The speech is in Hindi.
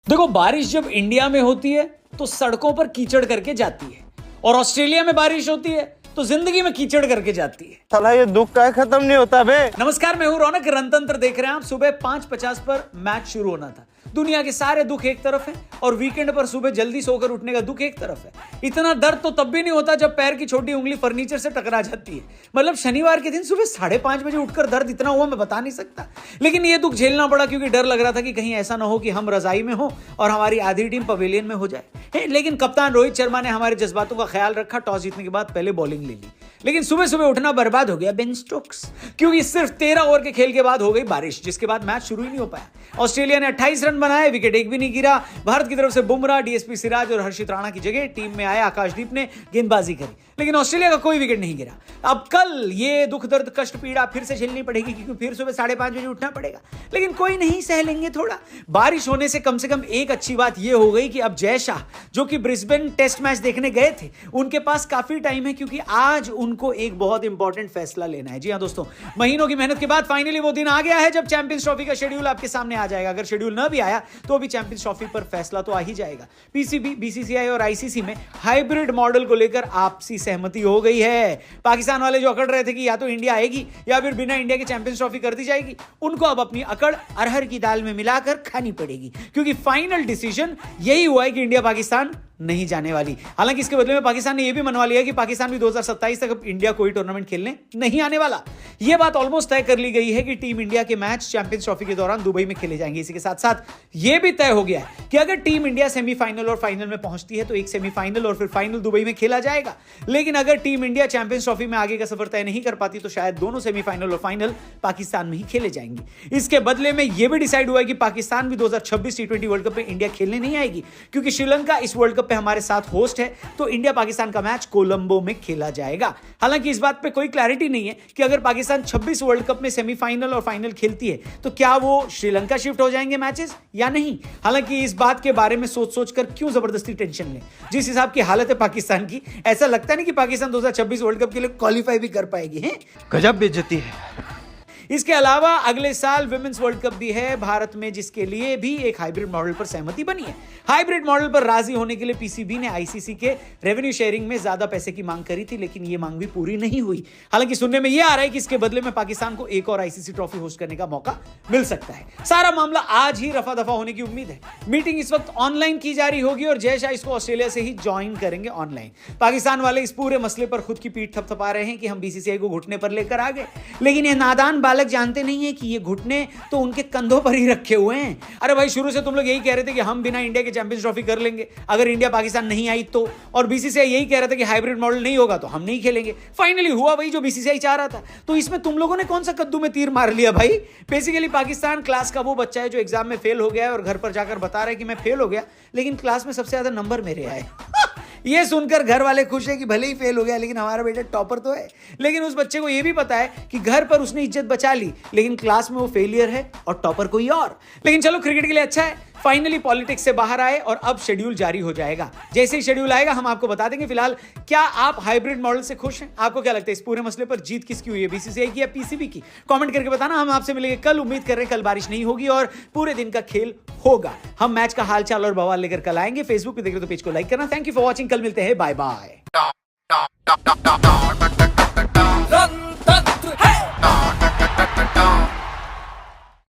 देखो, बारिश जब इंडिया में होती है तो सड़कों पर कीचड़ करके जाती है, और ऑस्ट्रेलिया में बारिश होती है तो जिंदगी में कीचड़ करके जाती है। साला ये दुख का खत्म नहीं होता बे। नमस्कार, मैं हूं रौनक। रणतंत्र देख रहे हैं आप। सुबह 5:50 पर मैच शुरू होना था। दुनिया के सारे दुख एक तरफ है और वीकेंड पर सुबह जल्दी सोकर उठने का दुख एक तरफ है। इतना दर्द तो तब भी नहीं होता जब पैर की छोटी उंगली फर्नीचर से टकरा जाती है। मतलब शनिवार के दिन सुबह 5:30 बजे उठकर दर्द इतना हुआ मैं बता नहीं सकता। लेकिन ये दुख झेलना पड़ा क्योंकि डर लग रहा था कि कहीं ऐसा ना हो कि हम रजाई में हो और हमारी आधी टीम पवेलियन में हो जाए। लेकिन कप्तान रोहित शर्मा ने हमारे जज्बातों का ख्याल रखा। टॉस जीतने के बाद पहले बॉलिंग ले ली। लेकिन सुबह सुबह उठना बर्बाद हो गया बेन स्टोक्स, क्योंकि सिर्फ 13 ओवर के खेल के बाद हो गई बारिश, जिसके बाद मैच शुरू ही नहीं हो पाया। ऑस्ट्रेलिया ने 28 रन बनाए, विकेट एक भी नहीं गिरा। भारत की तरफ से बुमराह, डीएसपी सिराज और हर्षित राणा की जगह टीम में आए आकाशदीप ने गेंदबाजी करी, लेकिन ऑस्ट्रेलिया का कोई विकेट नहीं गिरा। अब कल ये दुख दर्द कष्ट पीड़ा फिर से झेलनी पड़ेगी, क्योंकि फिर सुबह 5:30 बजे उठना पड़ेगा। लेकिन कोई नहीं, सह लेंगे थोड़ा। बारिश होने से कम एक अच्छी बात यह हो गई कि अब जय शाह, जो कि ब्रिस्बेन टेस्ट मैच देखने गए थे, उनके पास काफी टाइम है, क्योंकि आज उनको एक बहुत इंपॉर्टेंट फैसला लेना है। जी हां दोस्तों, महीनों की मेहनत के बाद फाइनली वो दिन आ गया है जब चैंपियंस ट्रॉफी का शेड्यूल आपके सामने आ जाएगा। अगर शेड्यूल ना भी आया तो भी चैंपियंस ट्रॉफी पर फैसला तो आ ही जाएगा। पीसीबी, बीसीसीआई और आईसीसी में हाइब्रिड मॉडल को लेकर आपसी सहमति हो गई है। पाकिस्तान वाले जो अकड़ रहे थे कि या तो इंडिया आएगी या फिर बिना इंडिया के चैंपियंस ट्रॉफी कर दी जाएगी, उनको अब अपनी अकड़ अरहर की दाल में मिलाकर खानी पड़ेगी, क्योंकि फाइनल डिसीजन यही हुआ है कि इंडिया पाकिस्तान नहीं जाने वाली। हालांकि इसके बदले में पाकिस्तान ने यह भी मनवा लिया कि पाकिस्तान भी 2027 तक अब इंडिया कोई टूर्नामेंट खेलने नहीं आने वाला। यह बात ऑलमोस्ट तय कर ली गई है कि टीम इंडिया के मैच चैंपियंस ट्रॉफी के दौरान दुबई में खेले जाएंगे। इसी के साथ साथ यह भी तय हो गया है कि अगर टीम इंडिया सेमीफाइनल और फाइनल में पहुंचती है तो एक सेमीफाइनल और फिर फाइनल दुबई में खेला जाएगा। लेकिन अगर टीम इंडिया चैंपियंस ट्रॉफी में आगे का सफर तय नहीं कर पाती तो शायद दोनों सेमीफाइनल और फाइनल पाकिस्तान में ही खेले जाएंगे। इसके बदले में यह भी डिसाइड हुआ है कि पाकिस्तान भी 2026 T20 वर्ल्ड कप में इंडिया खेलने नहीं आएगी, क्योंकि श्रीलंका इस वर्ल्ड कप पे हमारे साथ होस्ट है, तो इंडिया पाकिस्तान का मैच कोलंबो में खेला जाएगा। हालांकि इस बात पे कोई क्लैरिटी नहीं है कि अगर पाकिस्तान 26 वर्ल्ड कप में सेमीफाइनल और फाइनल खेलती है तो क्या वो श्रीलंका शिफ्ट हो जाएंगे मैचेस या नहीं। हालांकि इस बात के बारे में सोच कर क्यों जबरदस्ती टेंशन लें। जिस हिसाब की हालत है पाकिस्तान की, ऐसा लगता नहीं कि पाकिस्तान 2026 वर्ल्ड कप के लिए क्वालिफाई भी कर पाएगी। हैं, गजब बेइज्जती है। इसके अलावा अगले साल विमेंस वर्ल्ड कप भी है भारत में, जिसके लिए भी एक हाइब्रिड मॉडल पर सहमति बनी है। हाइब्रिड मॉडल पर राजी होने के लिए पीसीबी ने आईसीसी के रेवेन्यू शेयरिंग में ज्यादा पैसे की मांग करी थी, लेकिन यह मांग भी पूरी नहीं हुई। हालांकि सुनने में यह आ रहा है कि इसके बदले में पाकिस्तान को एक और आईसीसी ट्रॉफी होस्ट करने का मौका मिल सकता है। सारा मामला आज ही रफा दफा होने की उम्मीद है। मीटिंग इस वक्त ऑनलाइन की जा रही होगी और जय शाह इसको ऑस्ट्रेलिया से ही ज्वाइन करेंगे ऑनलाइन। पाकिस्तान वाले इस पूरे मसले पर खुद की पीठ थपथपा रहे हैं कि हम बीसीसीआई को घुटने पर लेकर आ गए, लेकिन ये नादान बालक जानते नहीं है कि ये घुटने तो उनके कंधों पर ही रखे हुए हैं। अरे भाई, शुरू से तुम लोग यही कह रहे थे कि हम बिना इंडिया के चैंपियंस ट्रॉफी कर लेंगे अगर इंडिया पाकिस्तान नहीं आई तो, और बीसीसीआई यही कह रहा था कि हाइब्रिड मॉडल नहीं होगा तो हम नहीं खेलेंगे। फाइनली हुआ वही जो बीसीसीआई चाह रहा था। तो इसमें तुम लोगों ने कौन सा कद्दू में तीर मार लिया भाई। बेसिकली पाकिस्तान क्लास का वो बच्चा है जो एग्जाम में फेल हो गया है और घर पर जाकर बता रहा है कि मैं फेल हो गया, लेकिन क्लास में सबसे ज्यादा नंबर मेरे आए। ये सुनकर घर वाले खुश है कि भले ही फेल हो गया लेकिन हमारा बेटा टॉपर तो है। लेकिन उस बच्चे को यह भी पता है कि घर पर उसने इज्जत बचा ली, लेकिन क्लास में वो फेलियर है और टॉपर कोई और। लेकिन चलो, क्रिकेट के लिए अच्छा है, फाइनली पॉलिटिक्स से बाहर आए और अब शेड्यूल जारी हो जाएगा। जैसे ही शेड्यूल आएगा हम आपको बता देंगे। फिलहाल क्या आप हाइब्रिड मॉडल से खुश हैं? आपको क्या लगता है इस पूरे मसले पर जीत किसकी हुई है, बीसीसीआई की या पीसीबी की? कमेंट करके बताना। हम आपसे मिलेंगे कल। उम्मीद कर रहे हैं कल बारिश नहीं होगी और पूरे दिन का खेल होगा। हम मैच का हालचाल और बवाल लेकर कल आएंगे। फेसबुक पे देख रहे तो पेज को लाइक करना। Thank you for watching. कल मिलते हैं। Bye bye.